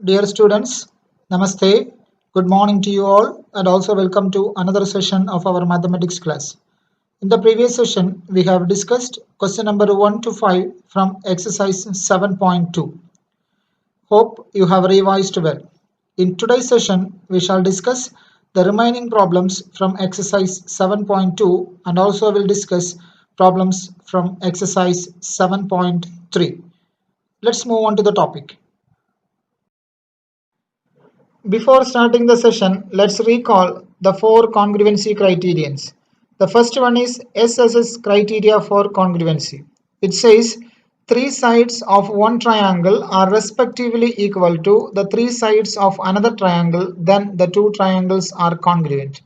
Dear students, Namaste, good morning to you all, and also welcome to another session of our mathematics class. In the previous session, we have discussed question number 1 to 5 from exercise 7.2. Hope you have revised well. In today's session, we shall discuss the remaining problems from exercise 7.2 and also will discuss problems from exercise 7.3. Let's move on to the topic. Before starting the session, let's recall the four congruency criterions. The first one is SSS criteria for congruency. It says three sides of one triangle are respectively equal to the three sides of another triangle, then the two triangles are congruent.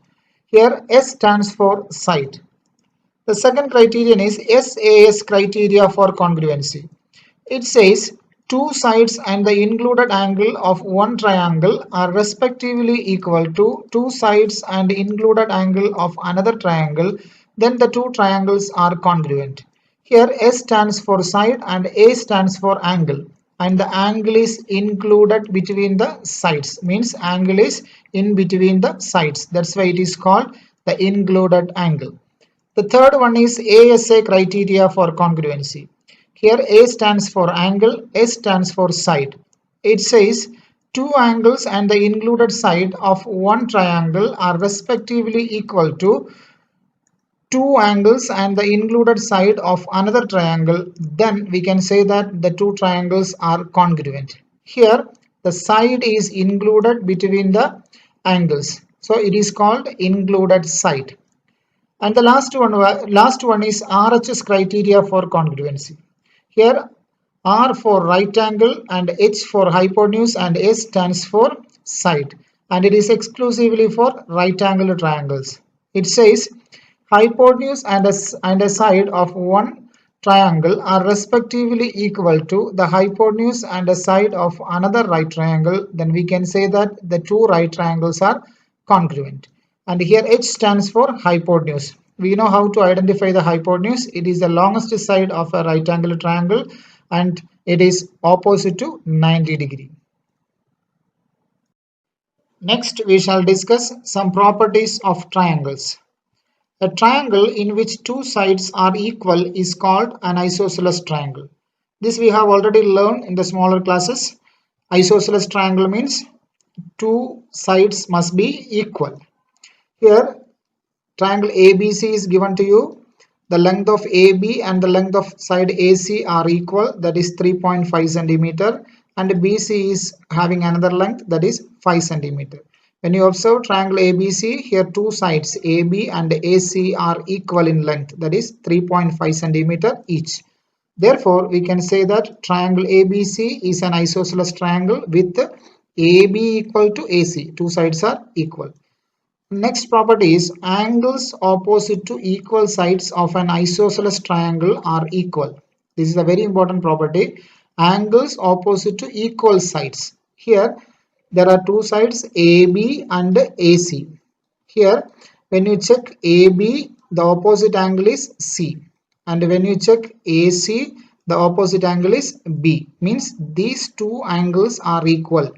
Here S stands for side. The second criterion is SAS criteria for congruency. It says two sides and the included angle of one triangle are respectively equal to two sides and included angle of another triangle, then the two triangles are congruent. Here S stands for side and A stands for angle, and the angle is included between the sides, means angle is in between the sides. That's why it is called the included angle. The third one is ASA criteria for congruency. Here A stands for angle, S stands for side. It says two angles and the included side of one triangle are respectively equal to two angles and the included side of another triangle, then we can say that the two triangles are congruent. Here the side is included between the angles, so it is called included side. And the last one is RHS criteria for congruency. Here R for right angle and H for hypotenuse and S stands for side, and it is exclusively for right angle triangles. It says hypotenuse and a side of one triangle are respectively equal to the hypotenuse and a side of another right triangle, then we can say that the two right triangles are congruent. And here H stands for hypotenuse. We know how to identify the hypotenuse. It is the longest side of a right angle triangle and it is opposite to 90 degree. Next we shall discuss some properties of triangles. A triangle in which two sides are equal is called an isosceles triangle. This we have already learned in the smaller classes. Isosceles triangle means two sides must be equal. Here triangle ABC is given to you. The length of AB and the length of side AC are equal, that is 3.5 centimeter, and BC is having another length, that is 5 centimeter. When you observe triangle ABC, here two sides AB and AC are equal in length, that is 3.5 centimeter each. Therefore, we can say that triangle ABC is an isosceles triangle with AB equal to AC. Two sides are equal. Next property is angles opposite to equal sides of an isosceles triangle are equal. This is a very important property. Angles opposite to equal sides. Here there are two sides AB and AC. Here when you check AB, the opposite angle is C, and when you check AC, the opposite angle is B. Means these two angles are equal.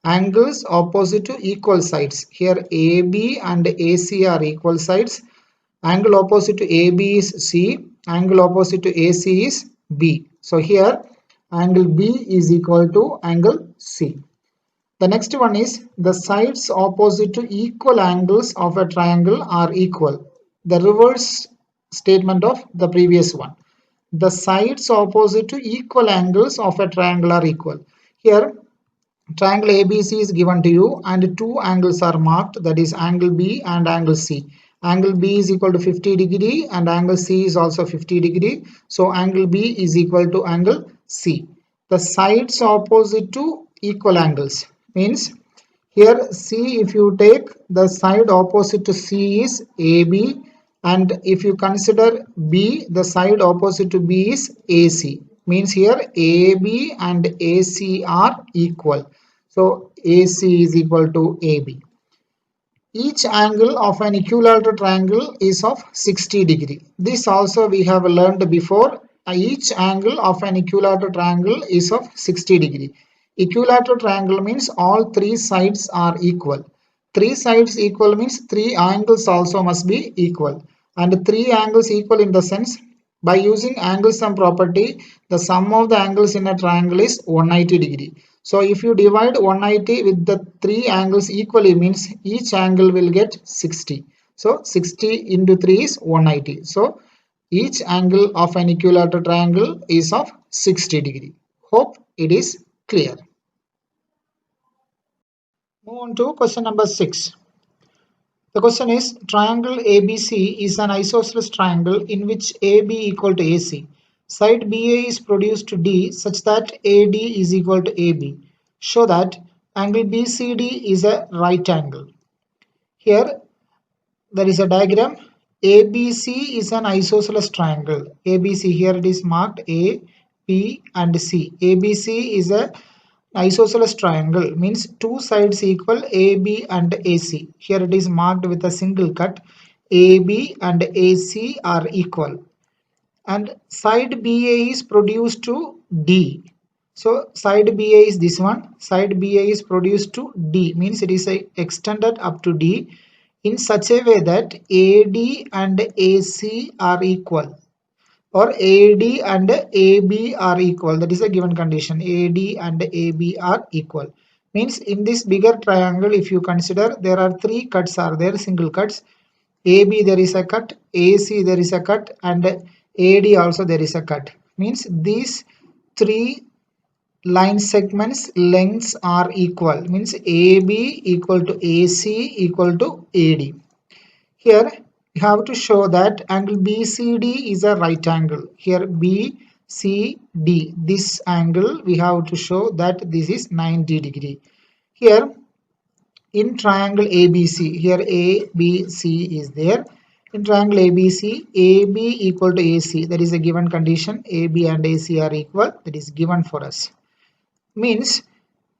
Angles opposite to equal sides. Here AB and AC are equal sides. Angle opposite to AB is C. Angle opposite to AC is B. So here angle B is equal to angle C. The next one is the sides opposite to equal angles of a triangle are equal. The reverse statement of the previous one. The sides opposite to equal angles of a triangle are equal. Here triangle ABC is given to you and two angles are marked, that is angle B and angle C. Angle B is equal to 50 degree and angle C is also 50 degree. So angle B is equal to angle C. The sides opposite to equal angles means here C, if you take the side opposite to C is AB, and if you consider B, the side opposite to B is AC. Means here AB and AC are equal. So AC is equal to AB. Each angle of an equilateral triangle is of 60 degree. This also we have learned before. Each angle of an equilateral triangle is of 60 degree. Equilateral triangle means all three sides are equal. Three sides equal means three angles also must be equal. And three angles equal in the sense, by using angle sum property, the sum of the angles in a triangle is 180 degree. So if you divide 180 with the three angles equally means each angle will get 60. So 60 into 3 is 180. So each angle of an equilateral triangle is of 60 degree. Hope it is clear. Move on to question number 6. The question is, triangle ABC is an isosceles triangle in which AB equal to AC. Side BA is produced to D such that AD is equal to AB. Show that angle BCD is a right angle. Here there is a diagram. ABC is an isosceles triangle. ABC, here it is marked A, B and C. ABC is a isosceles triangle, means two sides equal AB and AC. Here it is marked with a single cut. AB and AC are equal. And side BA is produced to D. So side BA is this one. Side BA is produced to D, means it is extended up to D in such a way that AD and AC are equal, or AD and AB are equal. That is a given condition. AD and AB are equal. Means in this bigger triangle, if you consider, there are three cuts are there, single cuts. AB there is a cut, AC there is a cut, and AD also there is a cut. Means these three line segments lengths are equal. Means AB equal to AC equal to AD. Here we have to show that angle BCD is a right angle. Here BCD, this angle we have to show that this is 90 degree. Here in triangle ABC, here ABC is there. In triangle ABC, AB equal to AC, that is a given condition. AB and AC are equal, that is given for us. Means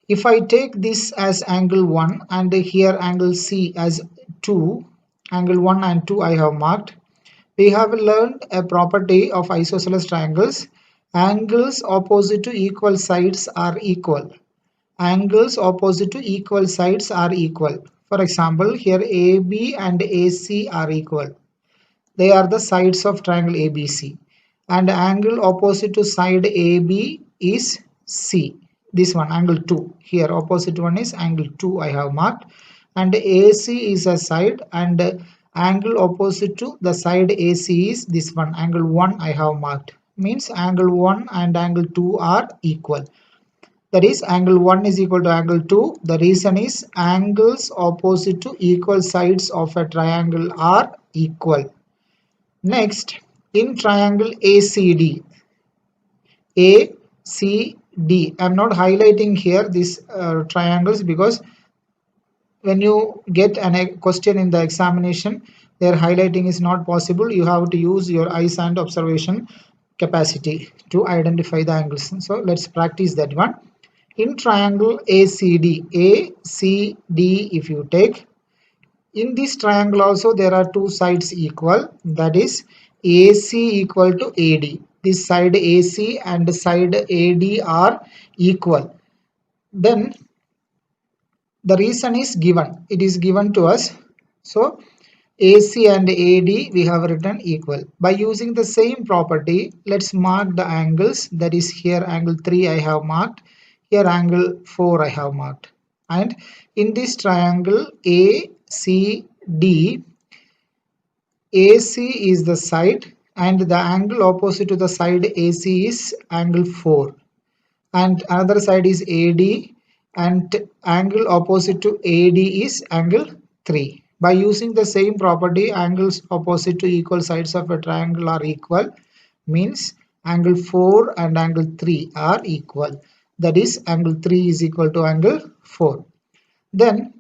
if I take this as angle 1 and here angle C as 2, angle 1 and 2 I have marked. We have learned a property of isosceles triangles. Angles opposite to equal sides are equal. Angles opposite to equal sides are equal. For example, here AB and AC are equal. They are the sides of triangle ABC. And angle opposite to side AB is C. This one, angle 2. Here opposite one is angle 2 I have marked. And AC is a side, and angle opposite to the side AC is this one, angle 1 I have marked. Means angle 1 and angle 2 are equal. That is angle 1 is equal to angle 2. The reason is angles opposite to equal sides of a triangle are equal. Next, in triangle ACD, ACD, I am not highlighting here these triangles because when you get a question in the examination, their highlighting is not possible. You have to use your eyes and observation capacity to identify the angles. So let's practice that one. In triangle ACD, if you take, in this triangle also there are two sides equal, that is AC equal to AD. This side AC and side AD are equal. Then the reason is given. It is given to us. So AC and AD we have written equal. By using the same property, let's mark the angles. That is here angle 3 I have marked. Here angle 4 I have marked. And in this triangle ACD, AC is the side and the angle opposite to the side AC is angle 4. And another side is AD and angle opposite to AD is angle 3. By using the same property, angles opposite to equal sides of a triangle are equal, means angle 4 and angle 3 are equal. That is angle 3 is equal to angle 4. Then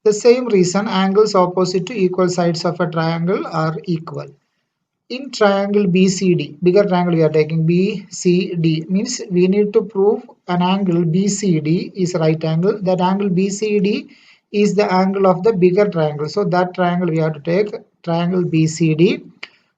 the same reason, angles opposite to equal sides of a triangle are equal. In triangle BCD, bigger triangle we are taking BCD, means we need to prove an angle BCD is right angle. That angle BCD is the angle of the bigger triangle. So that triangle we have to take triangle BCD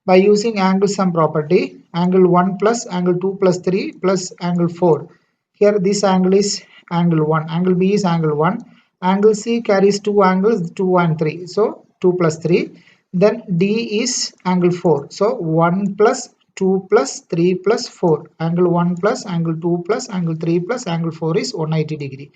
by using angle sum property. Angle 1 plus angle 2 plus 3 plus angle 4. Here this angle is angle 1. Angle B is angle 1. Angle C carries two angles 2 and 3. So 2 plus 3. Then D is angle 4. So 1 plus 2 plus 3 plus 4. Angle 1 plus angle 2 plus angle 3 plus angle 4 is 180 degree.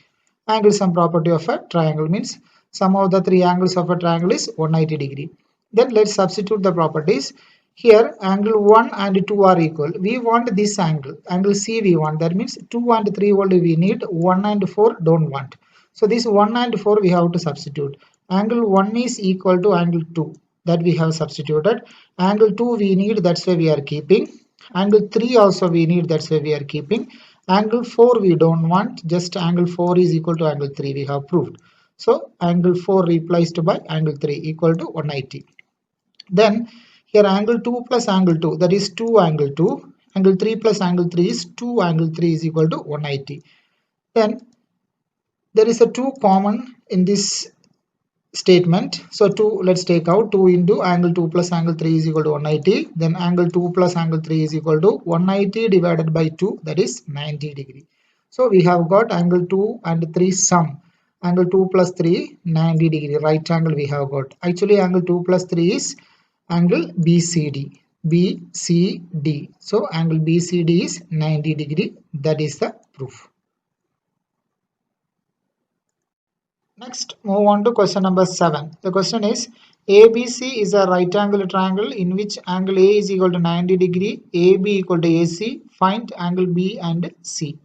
Angle sum property of a triangle means sum of the three angles of a triangle is 180 degree. Then let's substitute the properties. Here angle 1 and 2 are equal. We want this angle. Angle C we want. That means 2 and 3 only we need. 1 and 4 don't want. So this 1 and 4 we have to substitute. Angle 1 is equal to angle 2. That we have substituted. Angle 2 we need. That's why we are keeping. Angle 3 also we need. That's why we are keeping. Angle 4 we don't want. Just angle 4 is equal to angle 3 we have proved. So angle 4 replaced by angle 3 equal to 180. Then here angle 2 plus angle 2, that is 2 angle 2. Angle 3 plus angle 3 is 2 angle 3 is equal to 180. Then there is a 2 common in this statement. So 2, let's take out 2 into angle 2 plus angle 3 is equal to 180. Then angle 2 plus angle 3 is equal to 180 divided by 2, that is 90 degree. So we have got angle 2 and 3 sum. Angle 2 plus 3, 90 degree. Right angle we have got. Actually angle 2 plus 3 is angle BCD. BCD. So angle BCD is 90 degree. That is the proof. Next, move on to question number 7. The question is, ABC is a right angle triangle in which angle A is equal to 90 degree, AB equal to AC. Find angle B and C.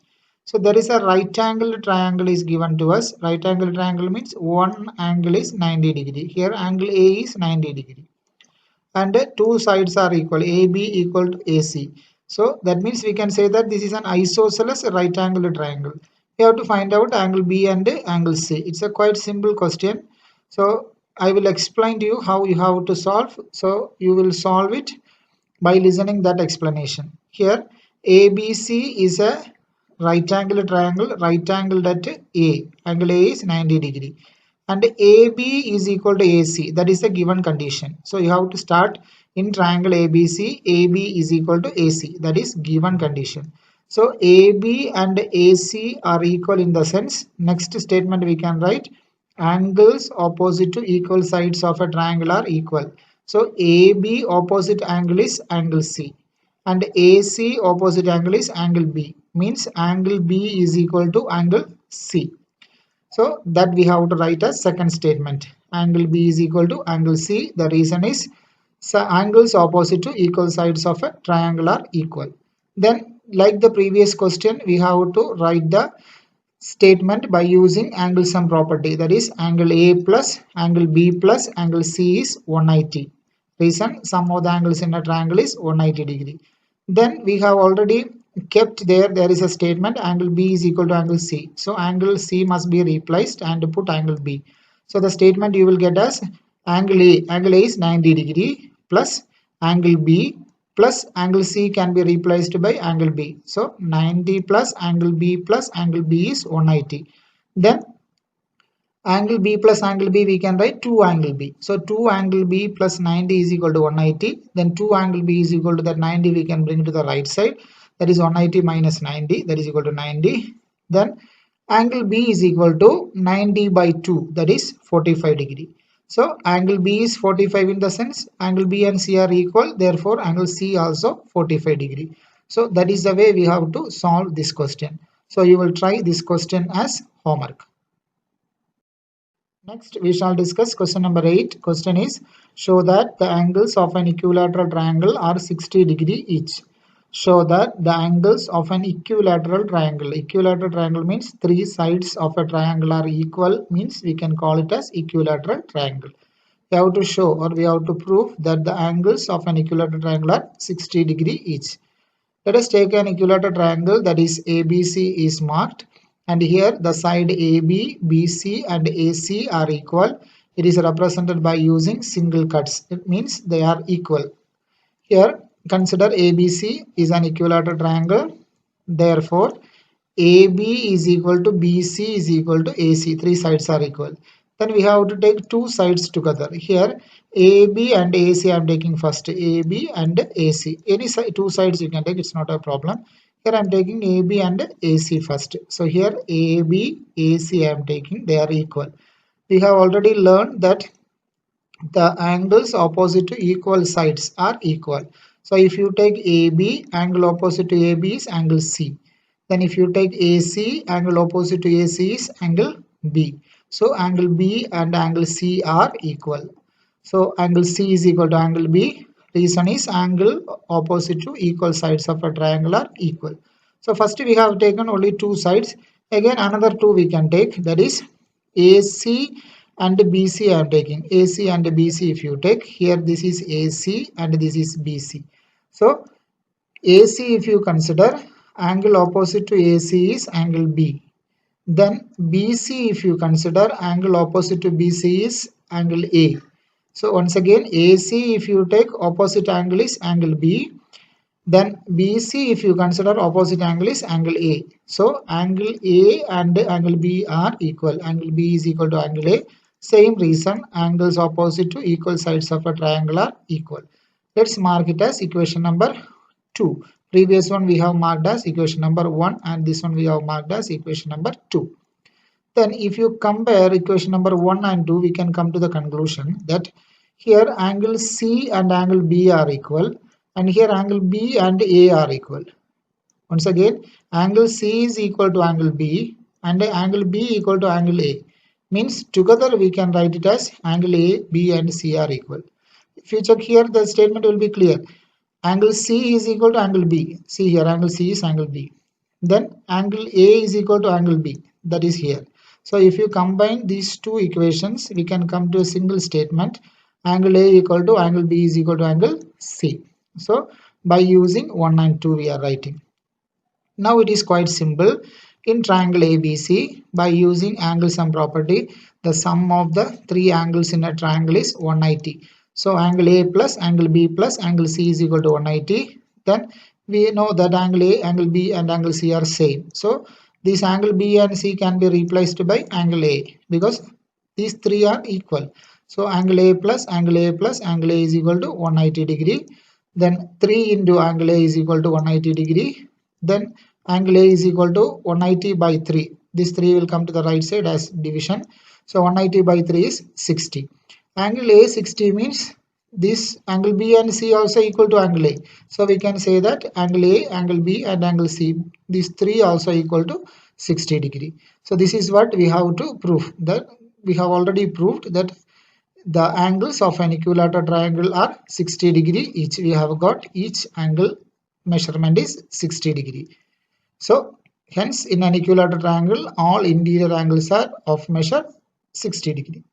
So there is a right angle triangle is given to us. Right angle triangle means one angle is 90 degree. Here angle A is 90 degree. And two sides are equal. AB equal to AC. So that means we can say that this is an isosceles right angle triangle. You have to find out angle B and angle C. It's a quite simple question. So I will explain to you how you have to solve. So you will solve it by listening that explanation. Here ABC is a right angle triangle, right angled at A. Angle A is 90 degree. And AB is equal to AC. That is a given condition. So you have to start in triangle ABC. AB is equal to AC. That is given condition. So AB and AC are equal in the sense. Next statement we can write angles opposite to equal sides of a triangle are equal. So AB opposite angle is angle C. And AC opposite angle is angle B. Means angle B is equal to angle C. So that we have to write as second statement. Angle B is equal to angle C. The reason is angles opposite to equal sides of a triangle are equal. Then like the previous question, we have to write the statement by using angle sum property. That is angle A plus angle B plus angle C is 180. Reason sum of the angles in a triangle is 180 degree. Then we have already kept there is a statement angle B is equal to angle C. So angle C must be replaced and put angle B. So the statement you will get as angle A is 90 degree plus angle B plus angle C can be replaced by angle B. So 90 plus angle B is 180. Then angle B plus angle B we can write 2 angle B. So 2 angle B plus 90 is equal to 180. Then 2 angle B is equal to that 90 we can bring to the right side. That is 180 minus 90, that is equal to 90. Then angle B is equal to 90 by 2, that is 45 degree. So angle B is 45 in the sense angle B and C are equal, therefore angle C also 45 degree. So that is the way we have to solve this question. So you will try this question as homework. Next we shall discuss question number 8. Question is, show that the angles of an equilateral triangle are 60 degree each. Show that the angles of an equilateral triangle. Equilateral triangle means three sides of a triangle are equal, means we can call it as equilateral triangle. We have to show or we have to prove that the angles of an equilateral triangle are 60 degree each. Let us take an equilateral triangle, that is ABC is marked, and here the side AB, BC and AC are equal. It is represented by using single cuts. It means they are equal. Here consider ABC is an equilateral triangle. Therefore AB is equal to BC is equal to AC. Three sides are equal. Then we have to take two sides together. Here AB and AC I am taking first. AB and AC. Any side, two sides you can take. It's not a problem. Here I am taking AB and AC first. So here AB, AC I am taking, they are equal. We have already learned that the angles opposite to equal sides are equal. So if you take AB, angle opposite to AB is angle C. Then if you take AC, angle opposite to AC is angle B. So angle B and angle C are equal. So angle C is equal to angle B. Reason is angle opposite to equal sides of a triangle are equal. So first we have taken only two sides. Again another two we can take, that is AC and BC I am taking. AC and BC if you take, here this is AC and this is BC. So AC if you consider, angle opposite to AC is angle B. Then BC if you consider, angle opposite to BC is angle A. So once again AC if you take, opposite angle is angle B. Then BC if you consider, opposite angle is angle A. So angle A and angle B are equal. Angle B is equal to angle A. Same reason, angles opposite to equal sides of a triangle are equal. Let's mark it as equation number 2. Previous one we have marked as equation number 1 and this one we have marked as equation number 2. Then if you compare equation number 1 and 2, we can come to the conclusion that here angle C and angle B are equal and here angle B and A are equal. Once again, angle C is equal to angle B and angle B equal to angle A. Means together we can write it as angle A, B and C are equal. If you check here, the statement will be clear. Angle C is equal to angle B. See here, angle C is angle B. Then angle A is equal to angle B. That is here. So if you combine these two equations, we can come to a single statement. Angle A equal to angle B is equal to angle C. So by using 1 and 2 we are writing. Now it is quite simple. In triangle ABC, by using angle sum property, the sum of the three angles in a triangle is 180. So angle A plus angle B plus angle C is equal to 180. Then we know that angle A, angle B and angle C are same. So this angle B and C can be replaced by angle A because these three are equal. So angle A plus angle A plus angle A is equal to 180 degree. Then 3 into angle A is equal to 180 degree. Then angle A is equal to 180 by 3. This 3 will come to the right side as division. So 180 by 3 is 60. Angle A 60 means this angle B and C also equal to angle A. So we can say that angle A, angle B and angle C, these three also equal to 60 degree. So this is what we have to prove. That we have already proved that the angles of an equilateral triangle are 60 degree each. We have got each angle measurement is 60 degree. So hence in an equilateral triangle all interior angles are of measure 60 degree.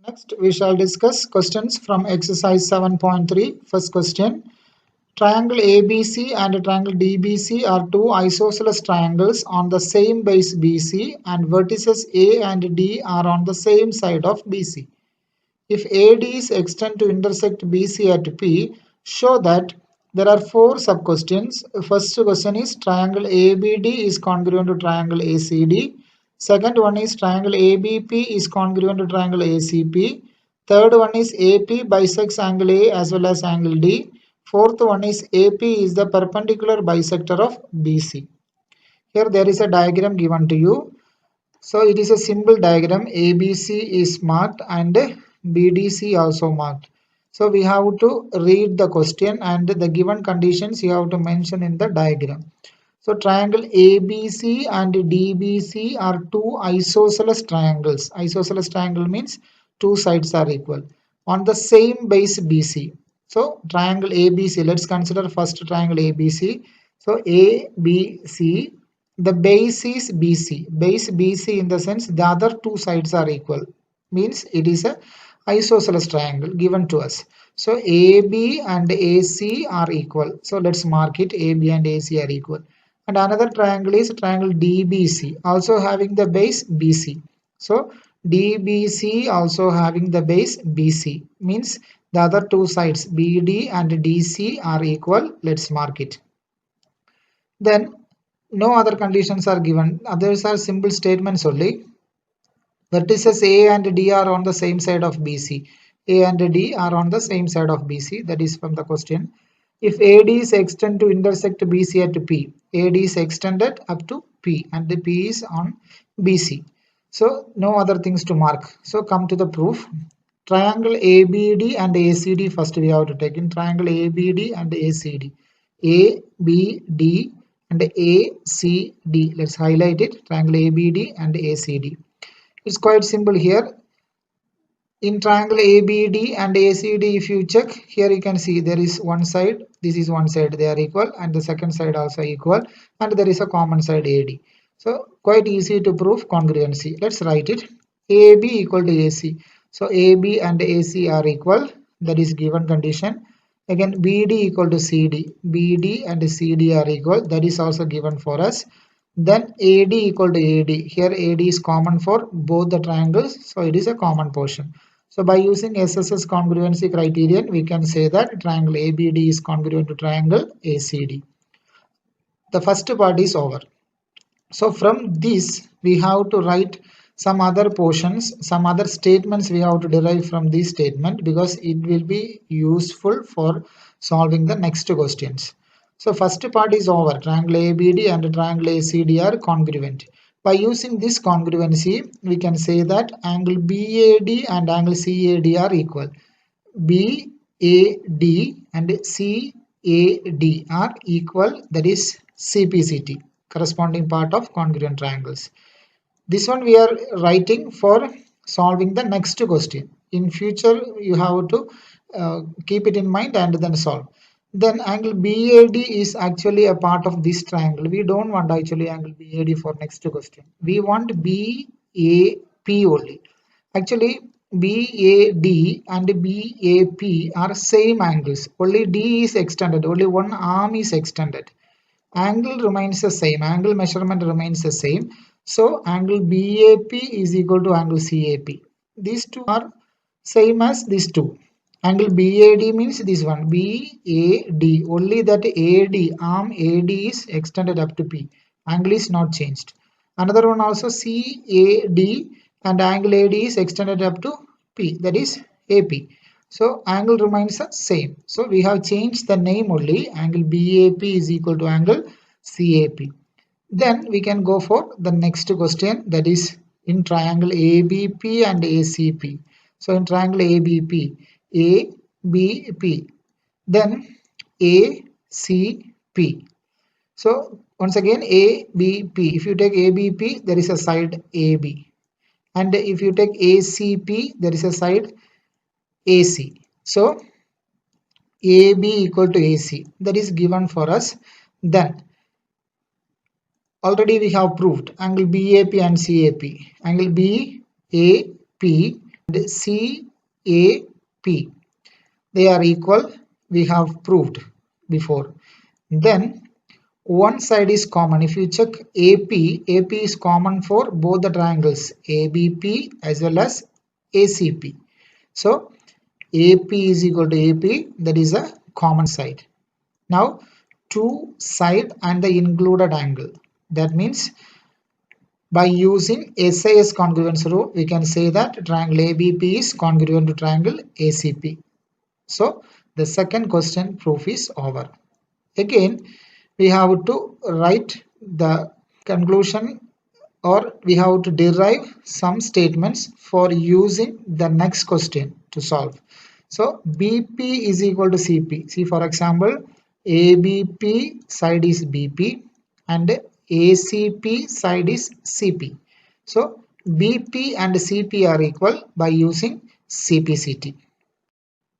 Next we shall discuss questions from exercise 7.3. First question. Triangle ABC and triangle DBC are two isosceles triangles on the same base BC and vertices A and D are on the same side of BC. If AD's extend to intersect BC at P, show that there are four sub-questions. First question is triangle ABD is congruent to triangle ACD. Second one is triangle ABP is congruent to triangle ACP. Third one is AP bisects angle A as well as angle D. Fourth one is AP is the perpendicular bisector of BC. Here there is a diagram given to you. So it is a simple diagram. ABC is marked and BDC also marked. So we have to read the question and the given conditions you have to mention in the diagram. So triangle ABC and DBC are two isosceles triangles. Isosceles triangle means two sides are equal on the same base BC. So triangle ABC, let's consider first triangle ABC. So ABC, the base is BC. Base BC in the sense the other two sides are equal. Means it is a isosceles triangle given to us. So AB and AC are equal. So let's mark it. AB and AC are equal. And another triangle is triangle DBC, also having the base BC. So DBC also having the base BC, means the other two sides BD and DC are equal. Let's mark it. Then no other conditions are given. Others are simple statements only. Vertices A and D are on the same side of BC. A and D are on the same side of BC. That is from the question. If AD is extended to intersect BC at P, AD is extended up to P and the P is on BC. So no other things to mark. So come to the proof. Triangle ABD and ACD first we have to take in triangle ABD and ACD. ABD and ACD. Let's highlight it. Triangle ABD and ACD. It's quite simple here. In triangle ABD and ACD, if you check here, you can see there is one side, this is one side, they are equal, and the second side also equal, and there is a common side AD. So quite easy to prove congruency. Let's write it. AB equal to AC. So AB and AC are equal, that is given condition. Again BD equal to CD. BD and CD are equal, that is also given for us. Then AD equal to AD. Here AD is common for both the triangles, so it is a common portion. So by using SSS congruency criterion, we can say that triangle ABD is congruent to triangle ACD. The first part is over. So from this, we have to write some other portions, some other statements we have to derive from this statement because it will be useful for solving the next questions. So first part is over. Triangle ABD and triangle ACD are congruent. By using this congruency, we can say that angle BAD and angle CAD are equal. BAD and CAD are equal, that is CPCT, corresponding part of congruent triangles. This one we are writing for solving the next question. In future, you have to keep it in mind and then solve. Then angle BAD is actually a part of this triangle. We don't want actually angle BAD for next question. We want BAP only. Actually, BAD and BAP are same angles. Only D is extended. Only one arm is extended. Angle remains the same. Angle measurement remains the same. So angle BAP is equal to angle CAP. These two are same as these two. Angle BAD means this one, BAD. Only that AD, arm AD is extended up to P. Angle is not changed. Another one also CAD and angle AD is extended up to P, that is AP. So angle remains the same. So we have changed the name only. Angle BAP is equal to angle CAP. Then we can go for the next question, that is in triangle ABP and ACP. So in triangle ABP, ABP, then ACP. So once again ABP. If you take ABP, there is a side AB. And if you take ACP, there is a side AC. So AB equal to AC, that is given for us. Then already we have proved angle BAP and CAP. Angle BAP and CAP, they are equal. We have proved before. Then one side is common. If you check AP is common for both the triangles ABP as well as ACP. So AP is equal to AP, that is a common side. Now two side and the included angle. That means by using SIS congruence rule, we can say that triangle ABP is congruent to triangle ACP. So the second question proof is over. Again, we have to write the conclusion, or we have to derive some statements for using the next question to solve. So BP is equal to CP. See, for example, ABP side is BP and ACP side is CP. So BP and CP are equal by using CPCT.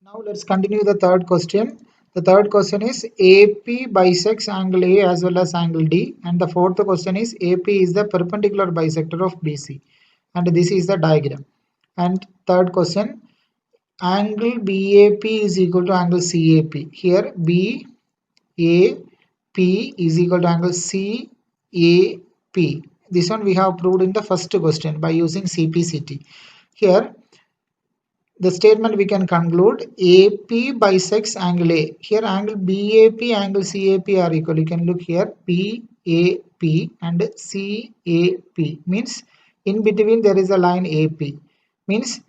Now let's continue the third question. The third question is AP bisects angle A as well as angle D, and the fourth question is AP is the perpendicular bisector of BC, and this is the diagram. And third question, angle BAP is equal to angle CAP. Here BAP is equal to angle CAP. This one we have proved in the first question by using CPCT. Here the statement we can conclude AP bisects angle A. Here angle BAP, angle CAP are equal. You can look here BAP and CAP means in between there is a line AP. Means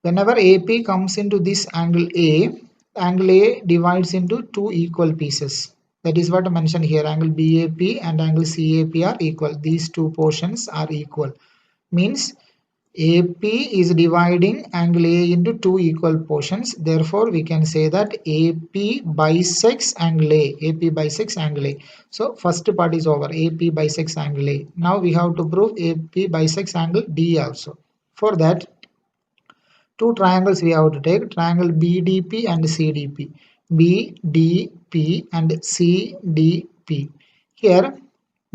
whenever AP comes into this angle A, angle A divides into two equal pieces. That is what I mentioned here. Angle BAP and angle CAP are equal. These two portions are equal. Means AP is dividing angle A into two equal portions. Therefore, we can say that AP bisects angle A. AP bisects angle A. So, first part is over. AP bisects angle A. Now, we have to prove AP bisects angle D also. For that, two triangles we have to take. Triangle BDP and CDP. BDP and CDP. Here,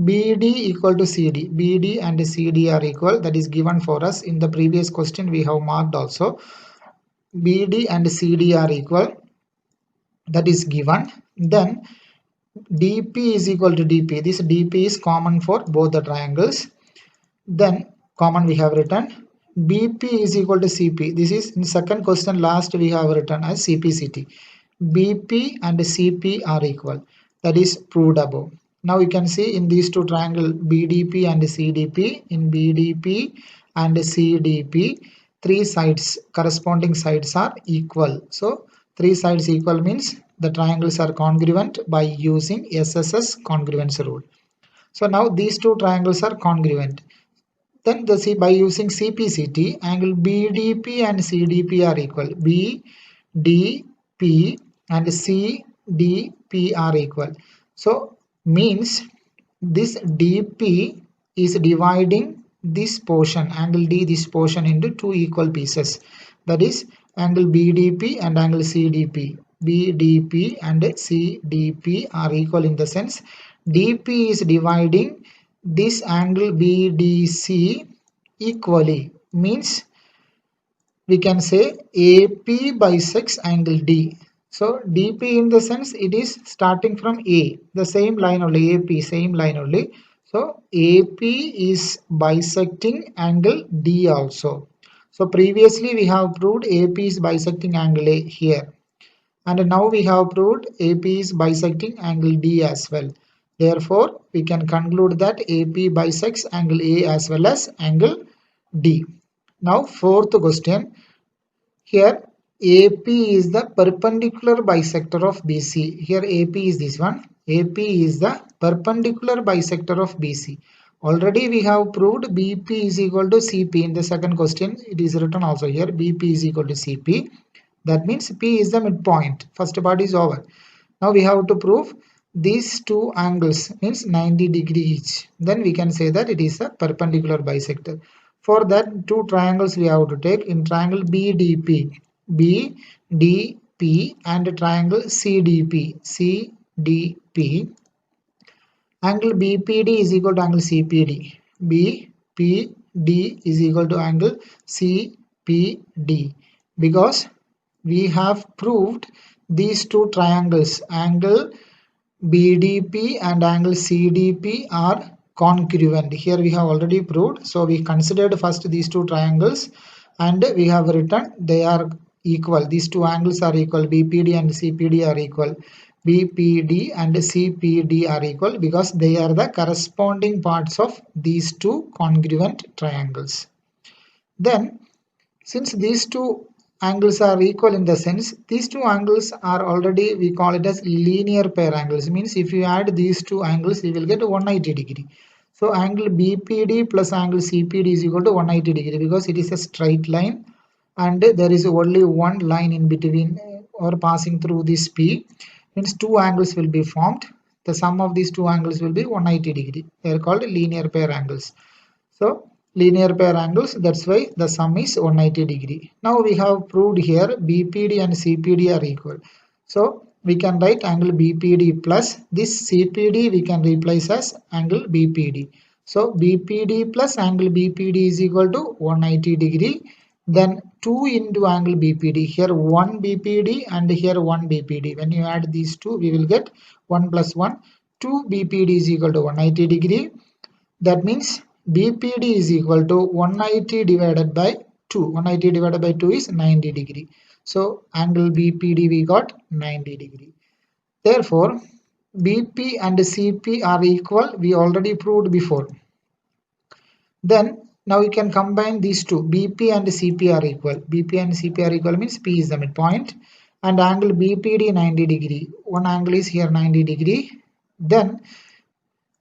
BD equal to CD. BD and CD are equal. That is given for us. In the previous question we have marked also. BD and CD are equal. That is given. Then DP is equal to DP. This DP is common for both the triangles. Then common we have written. BP is equal to CP. This is in second question last we have written as CPCT. BP and CP are equal. That is proved above. Now you can see in these two triangles BDP and CDP. In BDP and CDP, three sides, corresponding sides are equal. So three sides equal means the triangles are congruent by using SSS congruence rule. So now these two triangles are congruent. Then by using CPCT, angle BDP and CDP are equal. BDP and CDP are equal. So means this DP is dividing this portion, angle D, this portion into two equal pieces. That is angle BDP and angle CDP. BDP and CDP are equal in the sense DP is dividing this angle BDC equally. Means we can say AP bisects angle D. So DP in the sense it is starting from A, the same line only, AP, same line only. So AP is bisecting angle D also. So previously we have proved AP is bisecting angle A here. And now we have proved AP is bisecting angle D as well. Therefore, we can conclude that AP bisects angle A as well as angle D. Now, fourth question. Here, AP is the perpendicular bisector of BC. Here, AP is this one. AP is the perpendicular bisector of BC. Already we have proved BP is equal to CP in the second question. It is written also here. BP is equal to CP. That means P is the midpoint. First part is over. Now we have to prove these two angles means 90 degree each. Then we can say that it is a perpendicular bisector. For that, two triangles we have to take. In triangle BDP, BDP and triangle CDP, CDP. Angle BPD is equal to angle CPD. BPD is equal to angle CPD. Because we have proved these two triangles, angle BDP and angle CDP are congruent. Here we have already proved. So we considered first these two triangles and we have written they are equal. These two angles are equal. BPD and CPD are equal. BPD and CPD are equal because they are the corresponding parts of these two congruent triangles. Then since these two angles are equal in the sense these two angles are already we call it as linear pair angles, means if you add these two angles you will get 180 degree. So angle BPD plus angle CPD is equal to 180 degree because it is a straight line and there is only one line in between or passing through this P, means two angles will be formed. The sum of these two angles will be 180 degree. They are called linear pair angles. So linear pair angles, that's why the sum is 180 degree. Now we have proved here BPD and CPD are equal. So we can write angle BPD plus this CPD we can replace as angle BPD. So BPD plus angle BPD is equal to 180 degree. Then 2 into angle BPD. Here 1 BPD and here 1 BPD. When you add these two, we will get 1 plus 1. 2 BPD is equal to 180 degree. That means BPD is equal to 180 divided by 2. 180 divided by 2 is 90 degree. So angle BPD we got 90 degree. Therefore, BP and CP are equal. We already proved before. Then now we can combine these two. BP and CP are equal. BP and CP are equal means P is the midpoint. and angle BPD 90 degree. One angle is here 90 degree. Then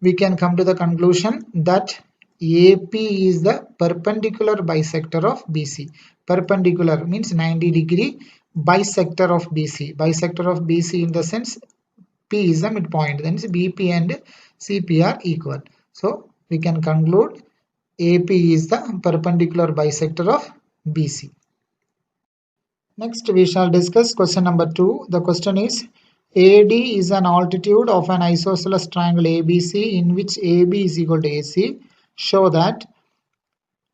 we can come to the conclusion that AP is the perpendicular bisector of BC. Perpendicular means 90 degree bisector of BC. Bisector of BC in the sense P is the midpoint. Then BP and CP are equal. So we can conclude AP is the perpendicular bisector of BC. Next we shall discuss question number 2. The question is AD is an altitude of an isosceles triangle ABC in which AB is equal to AC. Show that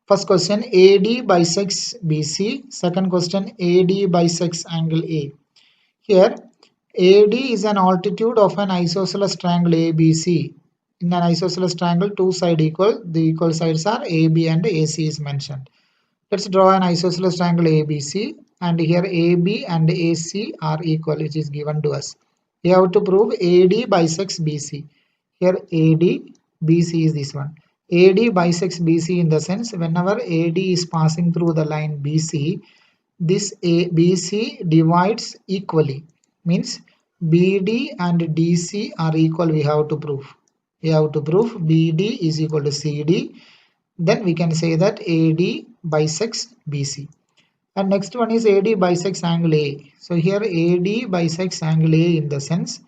first question AD bisects BC. Second question AD bisects angle A. Here AD is an altitude of an isosceles triangle ABC. In an isosceles triangle, two sides equal. The equal sides are AB and AC is mentioned. Let's draw an isosceles triangle ABC, and here AB and AC are equal, which is given to us. We have to prove AD bisects BC. Here AD, BC is this one. AD bisects BC in the sense whenever AD is passing through the line BC, this BC divides equally. Means BD and DC are equal, we have to prove. We have to prove BD is equal to CD. Then we can say that AD bisects BC. And next one is AD bisects angle A. So here AD bisects angle A in the sense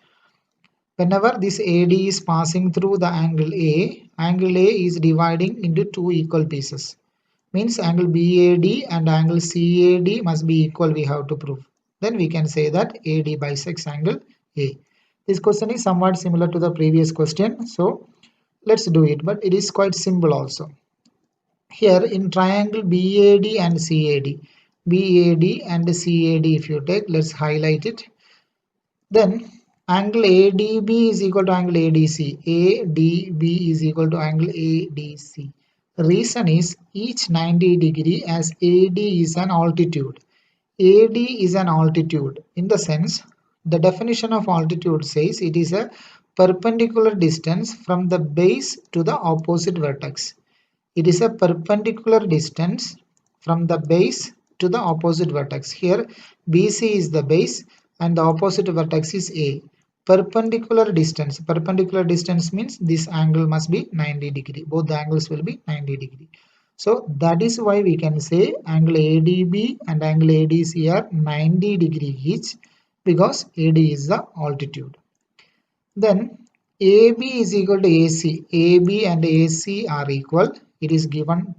whenever this AD is passing through the angle A is dividing into two equal pieces. Means angle BAD and angle CAD must be equal, we have to prove. Then we can say that AD bisects angle A. This question is somewhat similar to the previous question. So let's do it, but it is quite simple also. Here in triangle BAD and CAD, if you take, let's highlight it. Then angle ADB is equal to angle ADC. ADB is equal to angle ADC. The reason is each 90 degree as AD is an altitude. AD is an altitude in the sense the definition of altitude says it is a perpendicular distance from the base to the opposite vertex. It is a perpendicular distance from the base to the opposite vertex. Here BC is the base and the opposite vertex is A. Perpendicular distance means this angle must be 90 degree. Both the angles will be 90 degree. So that is why we can say angle ADB and angle ADC are 90 degree each because AD is the altitude. Then AB is equal to AC. AB and AC are equal. It is given.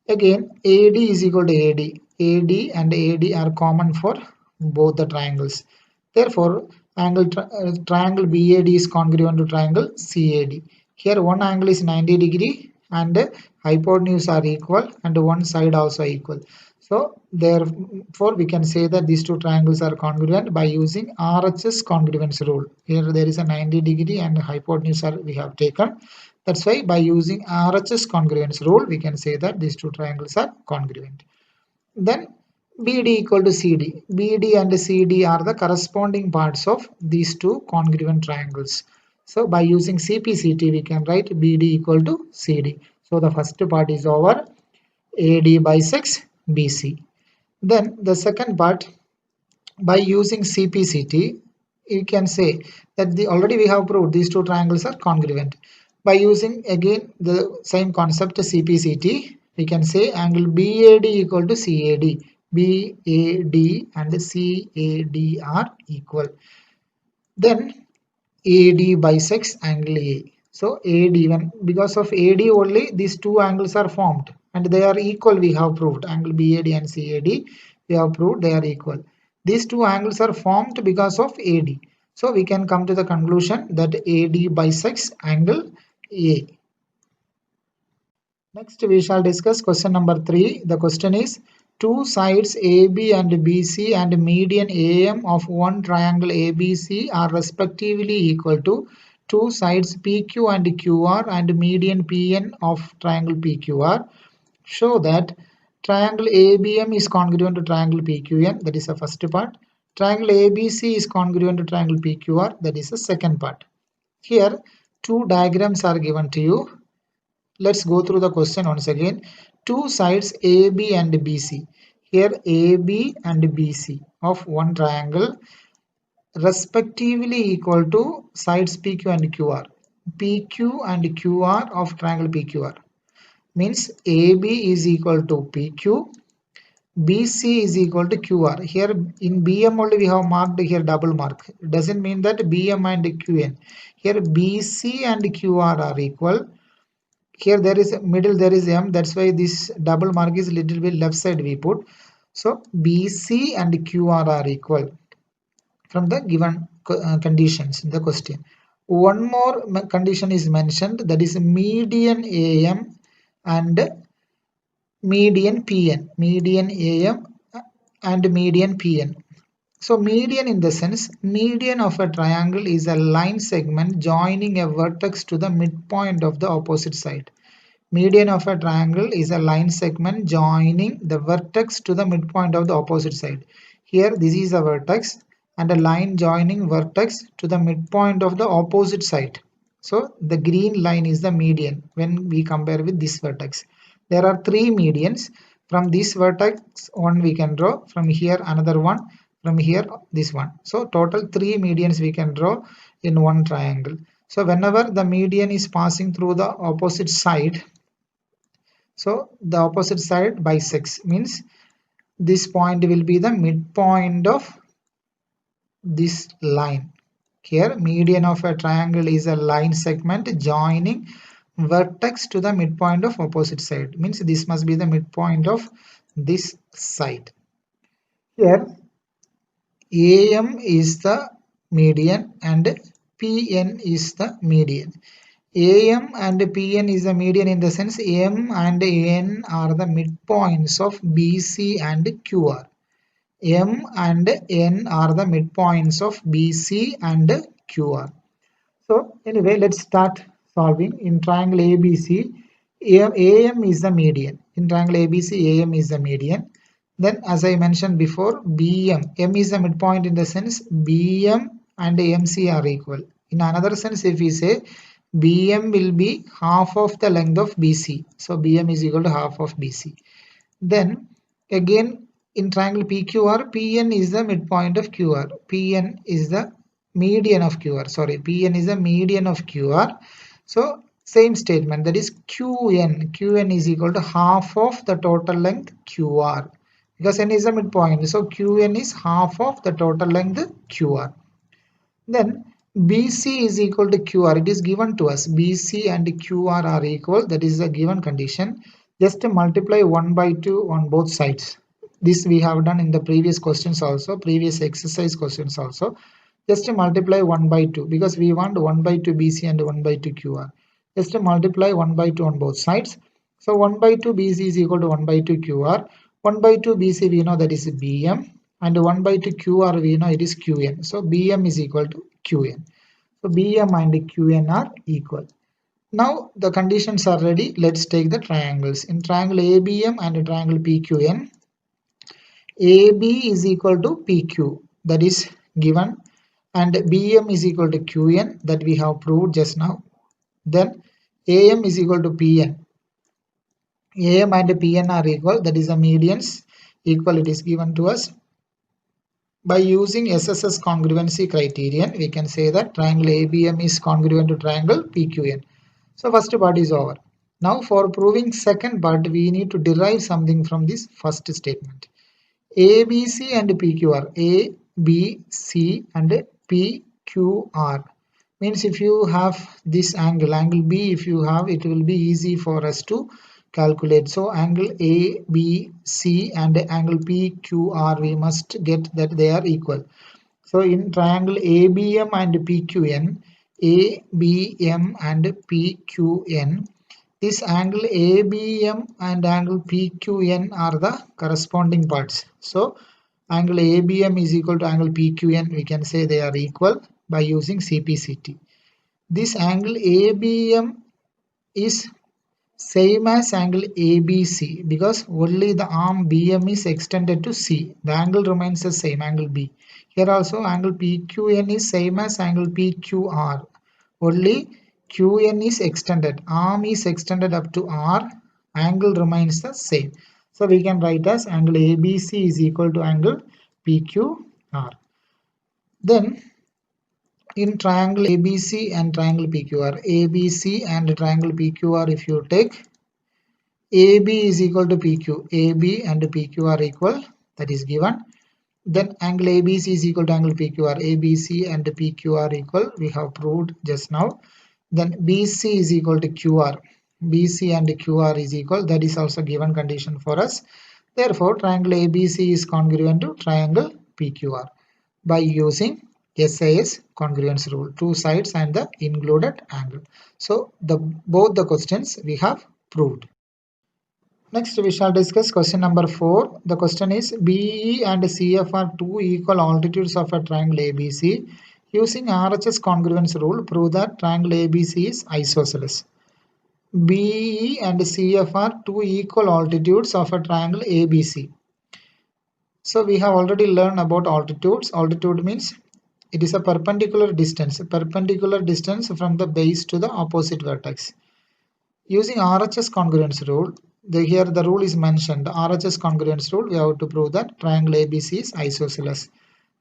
Again AD is equal to AD. AD and AD are common for both the triangles. Therefore triangle BAD is congruent to triangle CAD. Here one angle is 90 degree and hypotenuse are equal and one side also equal. So therefore we can say that these two triangles are congruent by using RHS congruence rule. Here there is a 90 degree and hypotenuse we have taken. That's why by using RHS congruence rule we can say that these two triangles are congruent. Then BD equal to CD. BD and CD are the corresponding parts of these two congruent triangles. So by using CPCT we can write BD equal to CD. So the first part is over. AD bisects BC. Then the second part, by using CPCT you can say that already we have proved these two triangles are congruent. By using again the same concept CPCT we can say angle BAD equal to CAD. BAD and CAD are equal. Then AD bisects angle A. So AD, when because of AD only these two angles are formed and they are equal, we have proved angle BAD and CAD, we have proved they are equal. These two angles are formed because of AD. So we can come to the conclusion that AD bisects angle A. Next we shall discuss question number 3. The question is two sides AB and BC and median AM of one triangle ABC are respectively equal to two sides PQ and QR and median PN of triangle PQR. Show that triangle ABM is congruent to triangle PQN, that is the first part. Triangle ABC is congruent to triangle PQR, that is the second part. Here two diagrams are given to you. Let's go through the question once again. Two sides AB and BC. Here AB and BC of one triangle respectively equal to sides PQ and QR. PQ and QR of triangle PQR means AB is equal to PQ, BC is equal to QR. Here in BM only we have marked here double mark. It doesn't mean that BM and QN. Here BC and QR are equal. Here there is middle, there is M. That's why this double mark is little bit left side we put. So BC and QR are equal from the given conditions in the question. One more condition is mentioned, that is median AM and median PN. Median AM and median PN. So median in the sense, median of a triangle is a line segment joining a vertex to the midpoint of the opposite side. Median of a triangle is a line segment joining the vertex to the midpoint of the opposite side. Here this is a vertex and a line joining vertex to the midpoint of the opposite side. So the green line is the median when we compare with this vertex. There are three medians. From this vertex one we can draw, from here another one, from here this one. So total three medians we can draw in one triangle. So whenever the median is passing through the opposite side, so the opposite side bisects, means this point will be the midpoint of this line. Here median of a triangle is a line segment joining vertex to the midpoint of opposite side, means this must be the midpoint of this side. Here AM is the median and PN is the median. AM and PN is the median in the sense M and N are the midpoints of BC and QR. M and N are the midpoints of BC and QR. So anyway, let's start solving. In triangle ABC, AM is the median. In triangle ABC, AM is the median. Then as I mentioned before, BM, M is the midpoint in the sense BM and MC are equal. In another sense, if we say BM will be half of the length of BC. So BM is equal to half of BC. Then again in triangle PQR, PN is the midpoint of QR. PN is the median of QR. Sorry, PN is the median of QR. So same statement, that is QN. QN is equal to half of the total length QR. Because N is the midpoint. So QN is half of the total length QR. Then BC is equal to QR. It is given to us. BC and QR are equal. That is the given condition. Just multiply 1 by 2 on both sides. This we have done in the previous questions also, previous exercise questions also. Just multiply 1 by 2 because we want 1 by 2 BC and 1 by 2 QR. Just multiply 1 by 2 on both sides. So 1 by 2 BC is equal to 1 by 2 QR. 1 by 2 BC we know that is BM. And 1 by 2 QR we know it is QN. So BM is equal to QN. So BM and QN are equal. Now the conditions are ready. Let's take the triangles. In triangle ABM and triangle PQN, AB is equal to PQ, that is given, and BM is equal to QN, that we have proved just now. Then AM is equal to PN. AM and PN are equal, that is the medians equal, it is given to us. By using SSS congruency criterion, we can say that triangle ABM is congruent to triangle PQN. So first part is over. Now for proving second part, we need to derive something from this first statement. ABC and PQR, A, B, C and PQR. Means if you have this angle B, if you have, it will be easy for us to calculate. So angle A, B, C and angle PQR, we must get that they are equal. So in triangle ABM and PQN, ABM and PQN, this angle ABM and angle PQN are the corresponding parts. So angle ABM is equal to angle PQN, we can say they are equal by using CPCT. This angle ABM is same as angle ABC because only the arm BM is extended to C. The angle remains the same, angle B. Here also angle PQN is same as angle PQR. Only QN is extended. Arm is extended up to R. Angle remains the same. So we can write as angle ABC is equal to angle PQR. Then in triangle ABC and triangle PQR, ABC and triangle PQR, if you take AB is equal to PQ, AB and PQ are equal, that is given. Then angle ABC is equal to angle PQR, ABC and PQ are equal, we have proved just now. Then BC is equal to QR, BC and QR is equal, that is also given condition for us. Therefore, triangle ABC is congruent to triangle PQR by using SAS congruence rule, two sides and the included angle. So both the questions we have proved. Next we shall discuss question number 4. The question is BE and CF are two equal altitudes of a triangle ABC. Using RHS congruence rule, prove that triangle ABC is isosceles. BE and CF are two equal altitudes of a triangle ABC. So we have already learned about altitudes. Altitude means it is a perpendicular distance from the base to the opposite vertex. Using RHS congruence rule, here the rule is mentioned, the RHS congruence rule, we have to prove that triangle ABC is isosceles.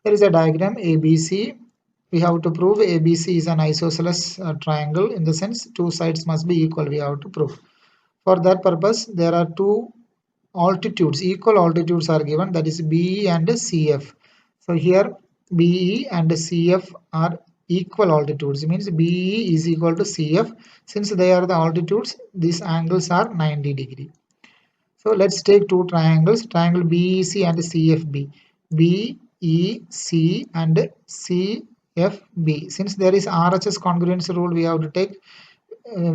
There is a diagram ABC. We have to prove ABC is an isosceles triangle, in the sense two sides must be equal, we have to prove. For that purpose, there are two altitudes, equal altitudes are given, that is BE and CF. So here BE and CF are equal altitudes, means BE is equal to CF. Since they are the altitudes, these angles are 90 degree. So let's take two triangles, triangle BEC and CFB. BEC and CFB. Since there is RHS congruence rule, we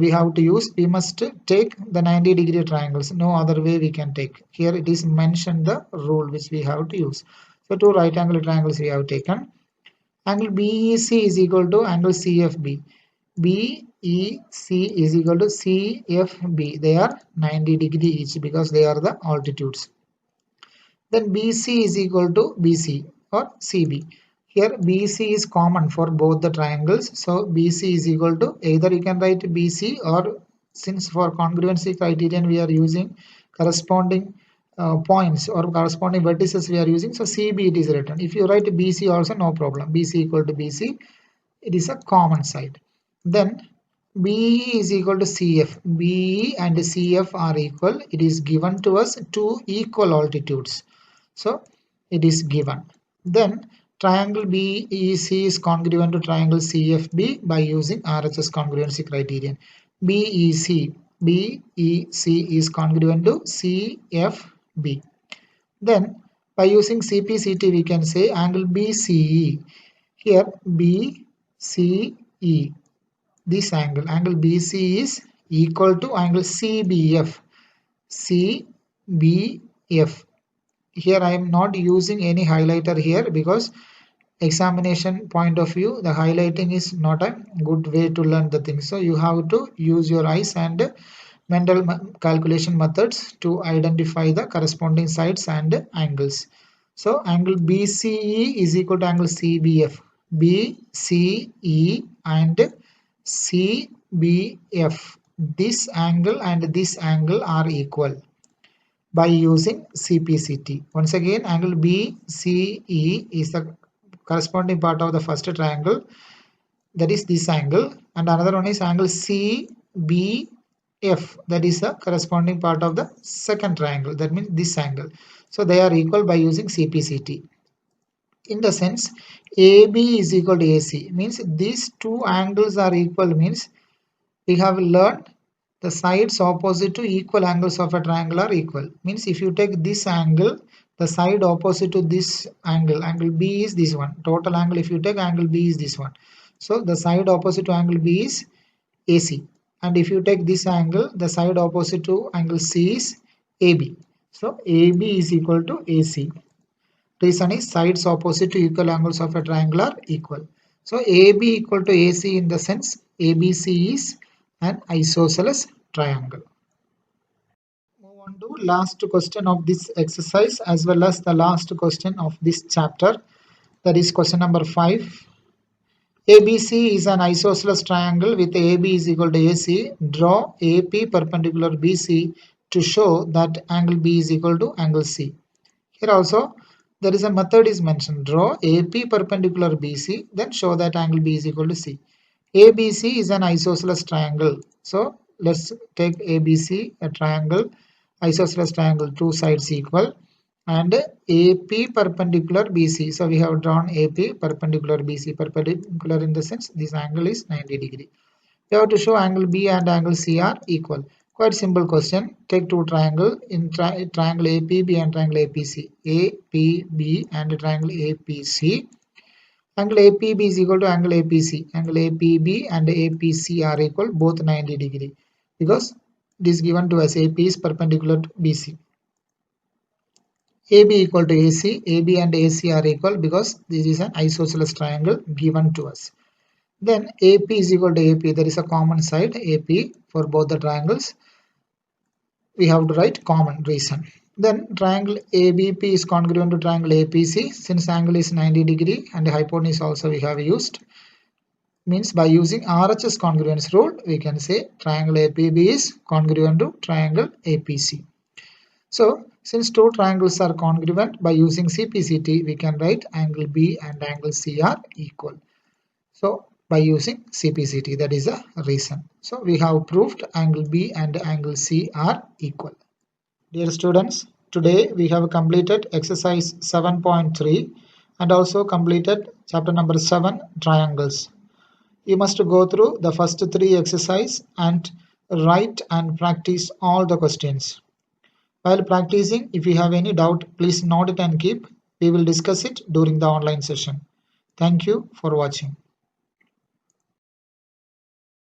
have to use, we must take the 90 degree triangles. No other way we can take. Here it is mentioned the rule which we have to use. So two right angle triangles we have taken. Angle BEC is equal to angle CFB. BEC is equal to CFB. They are 90 degree each because they are the altitudes. Then BC is equal to BC or CB. Here BC is common for both the triangles. So BC is equal to, either you can write BC, or since for congruency criterion we are using corresponding points or corresponding vertices we are using, so CB it is written. If you write BC also, no problem, BC equal to BC, it is a common side. Then BE is equal to CF. BE and CF are equal. It is given to us two equal altitudes. So it is given. Then triangle BEC is congruent to triangle CFB by using RHS congruency criterion. BEC is congruent to CFB. Then by using CPCT we can say angle BCE. Here BCE, this angle BC is equal to angle CBF. Here I am not using any highlighter here because examination point of view, the highlighting is not a good way to learn the thing. So you have to use your eyes and mental calculation methods to identify the corresponding sides and angles. So angle BCE is equal to angle CBF. BCE and CBF, this angle and this angle are equal by using CPCT. Once again, angle BCE is the corresponding part of the first triangle, that is this angle, and another one is angle CBF, that is the corresponding part of the second triangle, that means this angle. So they are equal by using CPCT. In the sense AB is equal to AC, means these two angles are equal, means we have learned the sides opposite to equal angles of a triangle are equal. Means if you take this angle, the side opposite to this angle, angle B is this one. Total angle if you take, angle B is this one. So the side opposite to angle B is AC. And if you take this angle, the side opposite to angle C is AB. So AB is equal to AC. Reason is sides opposite to equal angles of a triangle are equal. So AB equal to AC in the sense ABC is an isosceles triangle. Move on to last question of this exercise as well as the last question of this chapter, that is question number 5. ABC is an isosceles triangle with AB is equal to AC. Draw AP perpendicular BC to show that angle B is equal to angle C. Here also there is a method is mentioned. Draw AP perpendicular BC, then show that angle B is equal to C. ABC is an isosceles triangle. So let's take ABC, a triangle, isosceles triangle, two sides equal, and AP perpendicular BC. So we have drawn AP perpendicular BC. Perpendicular in the sense this angle is 90 degree. We have to show angle B and angle C are equal. Quite simple question. Take two triangle in triangle APB and triangle APC. APB and triangle APC. Angle APB is equal to angle APC. Angle APB and APC are equal, both 90 degree, because it is given to us AP is perpendicular to BC. AB equal to AC. AB and AC are equal because this is an isosceles triangle given to us. Then AP is equal to AP. There is a common side AP for both the triangles. We have to write common reason. Then triangle ABP is congruent to triangle APC. Since angle is 90 degree and hypotenuse also we have used, means by using RHS congruence rule we can say triangle APB is congruent to triangle APC. So since two triangles are congruent, by using CPCT we can write angle B and angle C are equal. So by using CPCT, that is the reason. So we have proved angle B and angle C are equal. Dear students, today we have completed exercise 7.3 and also completed chapter number 7, triangles. You must go through the first 3 exercises and write and practice all the questions. While practicing, if you have any doubt, please note it and keep. We will discuss it during the online session. Thank you for watching.